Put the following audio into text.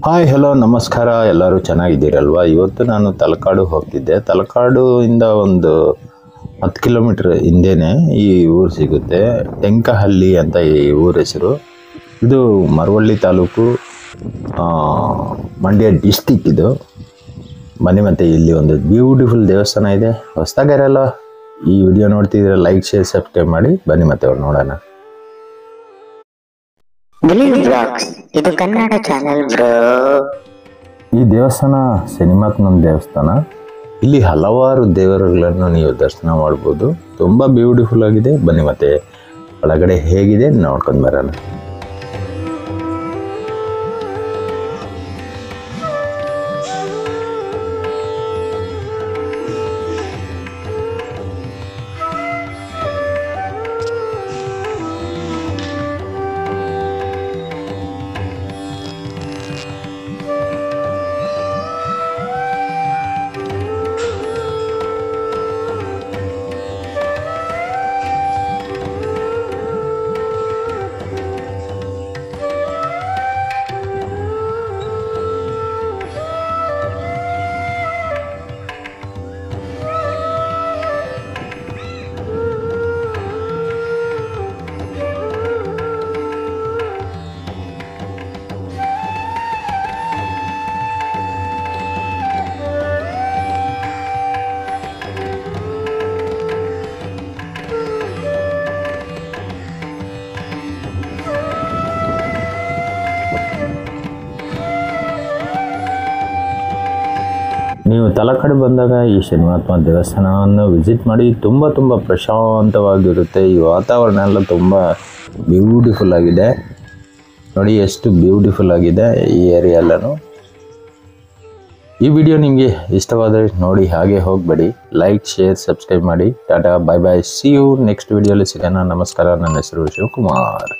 Hi hello ನಮಸ್ಕಾರ, ಎಲ್ಲರೂ ಚೆನ್ನಾಗಿದ್ದೀರಲ್ವ. ಇವತ್ತು ನಾನು ತಲಕಾಡು ಹೋಗ್ತಿದ್ದೆ. ತಲಕಾಡು ಇಂದ ಒಂದು 10 ಕಿಲೋಮೀಟ್ರ್ ಹಿಂದೆನೇ ಈ ಊರು ಸಿಗುತ್ತೆ. ಟೆಂಕಹಳ್ಳಿ ಅಂತ ಈ ಊರ ಹೆಸರು. ಇದು ಮರವಳ್ಳಿ ತಾಲೂಕು, ಮಂಡ್ಯ ಡಿಸ್ಟಿಕ್ ಇದು. ಬನ್ನಿ, ಮತ್ತೆ ಇಲ್ಲಿ ಒಂದು ಬ್ಯೂಟಿಫುಲ್ ದೇವಸ್ಥಾನ ಇದೆ. ಹೊಸದಾಗಿರಲ್ಲ ಈ ವಿಡಿಯೋ ನೋಡ್ತಿದ್ರೆ ಲೈಕ್, ಶೇರ್, ಸಬ್ಸ್ಕ್ರೈಬ್ ಮಾಡಿ. ಬನ್ನಿ ಮತ್ತೆ ನೋಡೋಣ. ಇದು ಕನ್ನಡ ಚಾನೆಲ್ ಬ್ರೋ. ಈ ದೇವಸ್ಥಾನ ಶನಿಮಾತ್ಮನ ದೇವಸ್ಥಾನ. ಇಲ್ಲಿ ಹಲವಾರು ದೇವರುಗಳನ್ನು ನೀವು ದರ್ಶನ ಮಾಡ್ಬೋದು. ತುಂಬ ಬ್ಯೂಟಿಫುಲ್ ಆಗಿದೆ. ಬನ್ನಿ ಮತ್ತೆ ಒಳಗಡೆ ಹೇಗಿದೆ ನೋಡ್ಕೊಂಡು ಬರೋಣ. ನೀವು ತಲಕಾಡು ಬಂದಾಗ ಈ ಶನಿಮಾತ್ಮ ದೇವಸ್ಥಾನವನ್ನು ವಿಸಿಟ್ ಮಾಡಿ. ತುಂಬ ಪ್ರಶಾಂತವಾಗಿರುತ್ತೆ. ಈ ವಾತಾವರಣ ಎಲ್ಲ ತುಂಬ ಬ್ಯೂಟಿಫುಲ್ ಆಗಿದೆ. ನೋಡಿ ಎಷ್ಟು ಬ್ಯೂಟಿಫುಲ್ ಆಗಿದೆ ಈ ಏರಿಯಾ ಎಲ್ಲನೂ. ಈ ವಿಡಿಯೋ ನಿಮಗೆ ಇಷ್ಟವಾದರೆ ನೋಡಿ, ಹಾಗೆ ಹೋಗಬೇಡಿ. ಲೈಕ್, ಶೇರ್, ಸಬ್ಸ್ಕ್ರೈಬ್ ಮಾಡಿ. ಟಾಟಾ, ಬಾಯ್ ಬಾಯ್, ಸಿ ಯು ನೆಕ್ಸ್ಟ್ ವಿಡಿಯೋಲಿ ಸಿಗೋಣ. ನಮಸ್ಕಾರ. ನನ್ನ ಹೆಸರು ಶಿವಕುಮಾರ್.